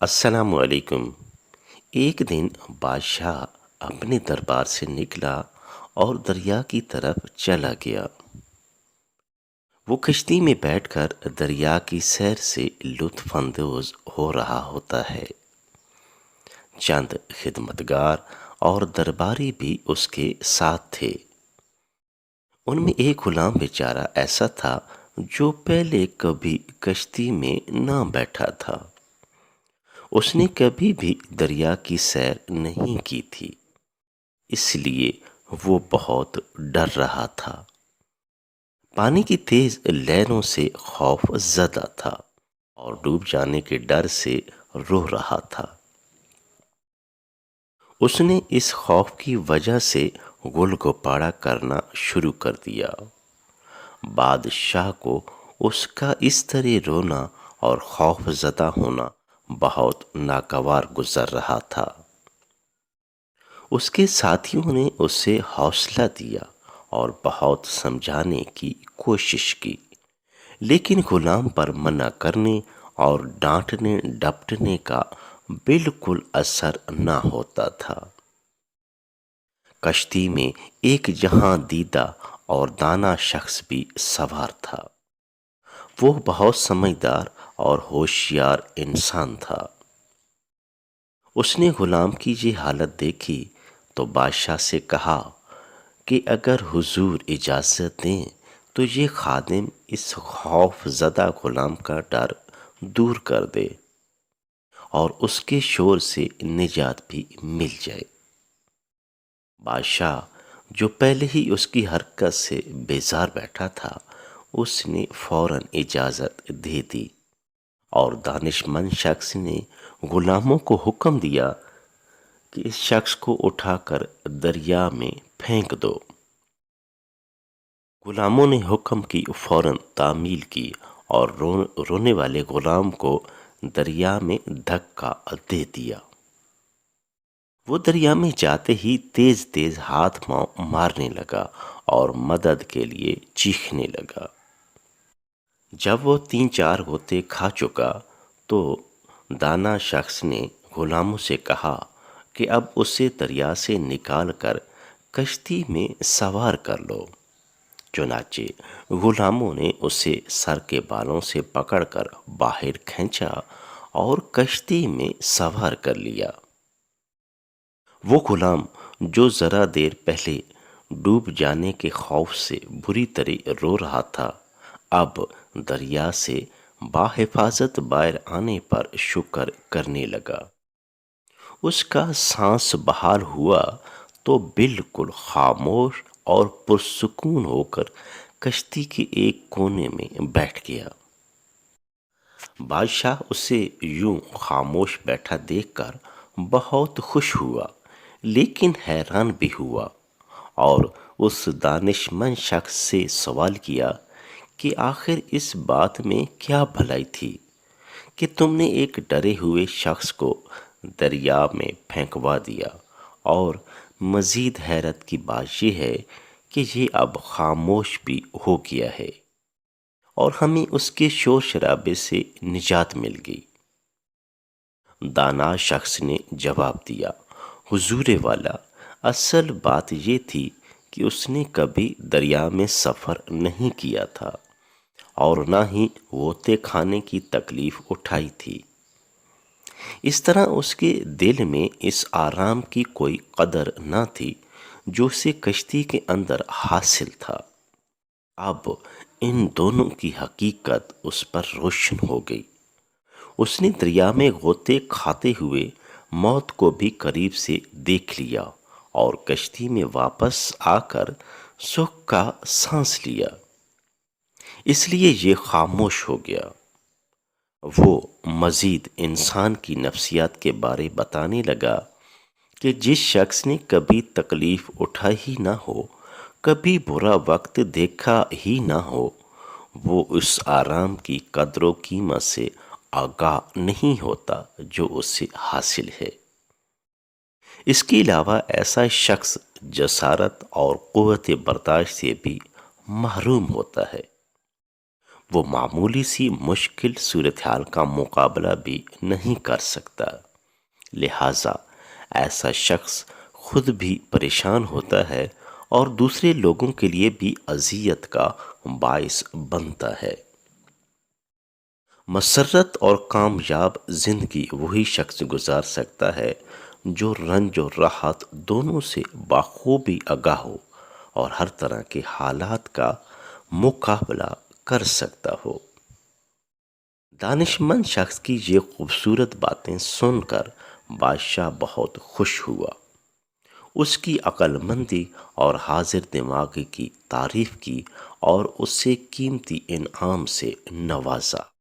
السلام علیکم۔ ایک دن بادشاہ اپنے دربار سے نکلا اور دریا کی طرف چلا گیا۔ وہ کشتی میں بیٹھ کر دریا کی سیر سے لطف اندوز ہو رہا ہوتا ہے۔ چند خدمتگار اور درباری بھی اس کے ساتھ تھے۔ ان میں ایک غلام بیچارہ ایسا تھا جو پہلے کبھی کشتی میں نہ بیٹھا تھا۔ اس نے کبھی بھی دریا کی سیر نہیں کی تھی، اس لیے وہ بہت ڈر رہا تھا۔ پانی کی تیز لہروں سے خوف زدہ تھا اور ڈوب جانے کے ڈر سے رو رہا تھا۔ اس نے اس خوف کی وجہ سے گل گپاڑا کرنا شروع کر دیا۔ بادشاہ کو اس کا اس طرح رونا اور خوف زدہ ہونا بہت ناگوار گزر رہا تھا۔ اس کے ساتھیوں نے اسے حوصلہ دیا اور بہت سمجھانے کی کوشش کی، لیکن غلام پر منع کرنے اور ڈانٹنے ڈپٹنے کا بالکل اثر نہ ہوتا تھا۔ کشتی میں ایک جہاں دیدہ اور دانا شخص بھی سوار تھا۔ وہ بہت سمجھدار اور ہوشیار انسان تھا۔ اس نے غلام کی یہ حالت دیکھی تو بادشاہ سے کہا کہ اگر حضور اجازت دیں تو یہ خادم اس خوف زدہ غلام کا ڈر دور کر دے اور اس کے شور سے نجات بھی مل جائے۔ بادشاہ جو پہلے ہی اس کی حرکت سے بیزار بیٹھا تھا، اس نے فوراً اجازت دے دی اور دانش مند شخص نے غلاموں کو حکم دیا کہ اس شخص کو اٹھا کر دریا میں پھینک دو۔ غلاموں نے حکم کی فوراً تعمیل کی اور رونے والے غلام کو دریا میں دھکا دے دیا۔ وہ دریا میں جاتے ہی تیز تیز ہاتھ پاؤں مارنے لگا اور مدد کے لیے چیخنے لگا۔ جب وہ 3-4 غوطے کھا چکا تو دانا شخص نے غلاموں سے کہا کہ اب اسے دریا سے نکال کر کشتی میں سوار کر لو۔ چنانچہ غلاموں نے اسے سر کے بالوں سے پکڑ کر باہر کھینچا اور کشتی میں سوار کر لیا۔ وہ غلام جو ذرا دیر پہلے ڈوب جانے کے خوف سے بری طرح رو رہا تھا، اب دریا سے بحفاظت باہر آنے پر شکر کرنے لگا۔ اس کا سانس بحال ہوا تو بالکل خاموش اور پرسکون ہو کر کشتی کے ایک کونے میں بیٹھ گیا۔ بادشاہ اسے یوں خاموش بیٹھا دیکھ کر بہت خوش ہوا، لیکن حیران بھی ہوا اور اس دانش مند شخص سے سوال کیا کہ آخر اس بات میں کیا بھلائی تھی کہ تم نے ایک ڈرے ہوئے شخص کو دریا میں پھینکوا دیا، اور مزید حیرت کی بات یہ ہے کہ یہ اب خاموش بھی ہو گیا ہے اور ہمیں اس کے شور شرابے سے نجات مل گئی۔ دانا شخص نے جواب دیا، حضور والا، اصل بات یہ تھی کہ اس نے کبھی دریا میں سفر نہیں کیا تھا اور نہ ہی غوطے کھانے کی تکلیف اٹھائی تھی۔ اس طرح اس کے دل میں اس آرام کی کوئی قدر نہ تھی جو اسے کشتی کے اندر حاصل تھا۔ اب ان دونوں کی حقیقت اس پر روشن ہو گئی۔ اس نے دریا میں غوطے کھاتے ہوئے موت کو بھی قریب سے دیکھ لیا اور کشتی میں واپس آ کر سکھ کا سانس لیا، اس لیے یہ خاموش ہو گیا۔ وہ مزید انسان کی نفسیات کے بارے بتانے لگا کہ جس شخص نے کبھی تکلیف اٹھائی ہی نہ ہو، کبھی برا وقت دیکھا ہی نہ ہو، وہ اس آرام کی قدر و قیمت سے آگاہ نہیں ہوتا جو اس سے حاصل ہے۔ اس کے علاوہ ایسا شخص جسارت اور قوت برداشت سے بھی محروم ہوتا ہے۔ وہ معمولی سی مشکل صورتحال کا مقابلہ بھی نہیں کر سکتا، لہٰذا ایسا شخص خود بھی پریشان ہوتا ہے اور دوسرے لوگوں کے لیے بھی اذیت کا باعث بنتا ہے۔ مسرت اور کامیاب زندگی وہی شخص گزار سکتا ہے جو رنج و راحت دونوں سے بخوبی آگاہ ہو اور ہر طرح کے حالات کا مقابلہ کر سکتا ہو۔ دانش مند شخص کی یہ خوبصورت باتیں سن کر بادشاہ بہت خوش ہوا، اس کی عقل مندی اور حاضر دماغی کی تعریف کی اور اسے قیمتی انعام سے نوازا۔